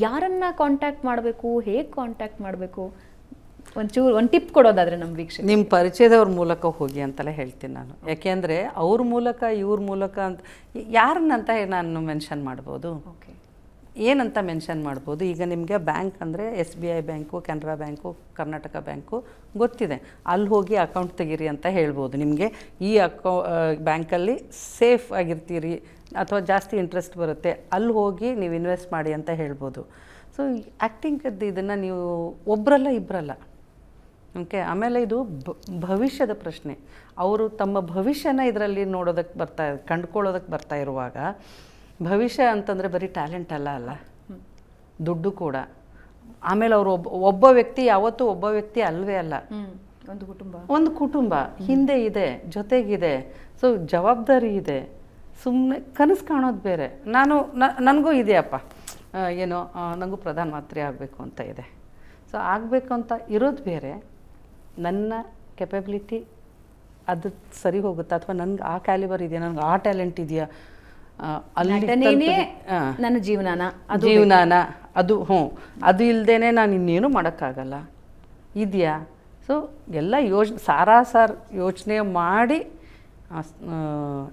ಯಾರನ್ನ ಕಾಂಟ್ಯಾಕ್ಟ್ ಮಾಡಬೇಕು, ಹೇಗೆ ಕಾಂಟ್ಯಾಕ್ಟ್ ಮಾಡಬೇಕು, ಒಂದು ಟಿಪ್ ಕೊಡೋದಾದ್ರೆ ನಮ್ಮ ವೀಕ್ಷಕ. ನಿಮ್ಮ ಪರಿಚಯದವ್ರ ಮೂಲಕ ಹೋಗಿ ಅಂತಲೇ ಹೇಳ್ತೀನಿ ನಾನು. ಯಾಕೆಂದರೆ ಅವ್ರ ಮೂಲಕ ಇವ್ರ ಮೂಲಕ ಅಂತ ಯಾರನ್ನಂತ ನಾನು ಮೆನ್ಷನ್ ಮಾಡ್ಬೋದು, ಓಕೆ, ಏನಂತ ಮೆನ್ಷನ್ ಮಾಡ್ಬೋದು. ಈಗ ನಿಮಗೆ ಬ್ಯಾಂಕ್ ಅಂದರೆ SBI bank, Canara bank, Karnataka bank ಗೊತ್ತಿದೆ. ಅಲ್ಲಿ ಹೋಗಿ ಅಕೌಂಟ್ ತೆಗೀರಿ ಅಂತ ಹೇಳ್ಬೋದು. ನಿಮಗೆ ಈ ಬ್ಯಾಂಕಲ್ಲಿ ಸೇಫ್ ಆಗಿರ್ತೀರಿ ಅಥವಾ ಜಾಸ್ತಿ ಇಂಟ್ರೆಸ್ಟ್ ಬರುತ್ತೆ, ಅಲ್ಲಿ ಹೋಗಿ ನೀವು ಇನ್ವೆಸ್ಟ್ ಮಾಡಿ ಅಂತ ಹೇಳ್ಬೋದು. ಸೊ ಆ್ಯಕ್ಟಿಂಗದ್ದು ಇದನ್ನು ನೀವು ಒಬ್ಬರಲ್ಲ ಇಬ್ಬರಲ್ಲ, ಓಕೆ. ಆಮೇಲೆ ಇದು ಭವಿಷ್ಯದ ಪ್ರಶ್ನೆ. ಅವರು ತಮ್ಮ ಭವಿಷ್ಯನ ಇದರಲ್ಲಿ ನೋಡೋದಕ್ಕೆ ಕಂಡುಕೊಳ್ಳೋದಕ್ಕೆ ಬರ್ತಾ ಇರುವಾಗ, ಭವಿಷ್ಯ ಅಂತಂದರೆ ಬರೀ ಟ್ಯಾಲೆಂಟ್ ಅಲ್ಲ, ದುಡ್ಡು ಕೂಡ. ಆಮೇಲೆ ಅವರು ಒಬ್ಬ ವ್ಯಕ್ತಿ ಯಾವತ್ತೂ ಒಬ್ಬ ವ್ಯಕ್ತಿ ಅಲ್ವೇ ಅಲ್ಲ, ಒಂದು ಕುಟುಂಬ ಹಿಂದೆ ಇದೆ, ಜೊತೆಗಿದೆ. ಸೊ ಜವಾಬ್ದಾರಿ ಇದೆ. ಸುಮ್ಮನೆ ಕನಸು ಕಾಣೋದು ಬೇರೆ. ನನಗೂ ಇದೆಯಪ್ಪ, ಏನೋ ನನಗೂ ಪ್ರಧಾನಮಂತ್ರಿ ಆಗಬೇಕು ಅಂತ ಇದೆ. ಸೊ ಆಗಬೇಕು ಅಂತ ಇರೋದು ಬೇರೆ, ನನ್ನ ಕೆಪಬಿಲಿಟಿ ಅದು ಸರಿ ಹೋಗುತ್ತಾ, ಅಥವಾ ನನಗೆ ಆ ಕ್ಯಾಲಿಬರ್ ಇದೆಯಾ, ನನಗೆ ಆ ಟ್ಯಾಲೆಂಟ್ ಇದೆಯಾ, ನನ್ನ ಜೀವನಾನ ಅದು ಅದು ಇಲ್ಲದೇ ನಾನು ಇನ್ನೇನು ಮಾಡೋಕ್ಕಾಗಲ್ಲ ಇದೆಯಾ. ಸೊ ಎಲ್ಲ ಸಾರಾಸಾರ ಯೋಚನೆ ಮಾಡಿ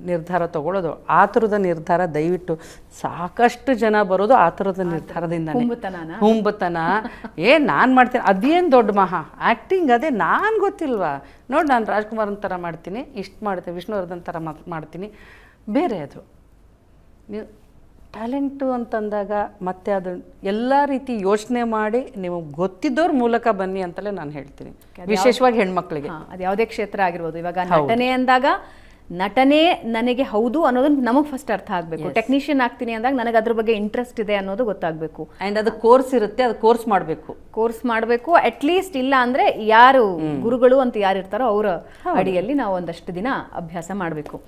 ನಿರ್ಧಾರ ತಗೊಳ್ಳೋದು. ಆ ಥರದ ನಿರ್ಧಾರ ದಯವಿಟ್ಟು, ಸಾಕಷ್ಟು ಜನ ಬರೋದು ಆ ಥರದ ನಿರ್ಧಾರದಿಂದ. ಹುಂಬತನ ನಾನು ಮಾಡ್ತೀನಿ, ಅದೇನು ದೊಡ್ಡ ಆ್ಯಕ್ಟಿಂಗ್, ಅದೇ ನಾನು ಗೊತ್ತಿಲ್ವಾ ನೋಡಿ, ನಾನು ರಾಜ್ಕುಮಾರನ್ ಥರ ಮಾಡ್ತೀನಿ, ಇಷ್ಟು ಮಾಡ್ತೀನಿ, ವಿಷ್ಣುವರ್ಧನ್ ಥರ ಮಾಡ್ತೀನಿ, ಬೇರೆ ಅದು. ನೀವು ಟ್ಯಾಲೆಂಟು ಅಂತಂದಾಗ ಮತ್ತೆ ಅದು ಎಲ್ಲ ರೀತಿ ಯೋಚನೆ ಮಾಡಿ ನೀವು ಗೊತ್ತಿದ್ದವ್ರ ಮೂಲಕ ಬನ್ನಿ ಅಂತಲೇ ನಾನು ಹೇಳ್ತೀನಿ, ವಿಶೇಷವಾಗಿ ಹೆಣ್ಮಕ್ಳಿಗೆ. ಅದು ಯಾವುದೇ ಕ್ಷೇತ್ರ ಆಗಿರ್ಬೋದು. ಇವಾಗ ನಟನೆ ಅಂದಾಗ ನಟನೆ ನನಗೆ ಹೌದು ಅನ್ನೋದನ್ನ ನಮಗೆ ಫಸ್ಟ್ ಅರ್ಥ ಆಗಬೇಕು. ಟೆಕ್ನಿಷಿಯನ್ ಆಗ್ತೀನಿ ಅಂದಾಗ ನನಗೆ ಅದ್ರ ಬಗ್ಗೆ ಇಂಟ್ರೆಸ್ಟ್ ಇದೆ ಅನ್ನೋದು ಗೊತ್ತಾಗಬೇಕು. ಆ್ಯಂಡ್ ಅದು ಕೋರ್ಸ್ ಇರುತ್ತೆ, ಅದು ಕೋರ್ಸ್ ಮಾಡಬೇಕು. ಅಟ್ಲೀಸ್ಟ್ ಇಲ್ಲ ಅಂದರೆ ಯಾರು ಗುರುಗಳು ಅಂತ ಯಾರು ಇರ್ತಾರೋ ಅವರ ಅಡಿಯಲ್ಲಿ ನಾವು ಒಂದಷ್ಟು ದಿನ ಅಭ್ಯಾಸ ಮಾಡಬೇಕು.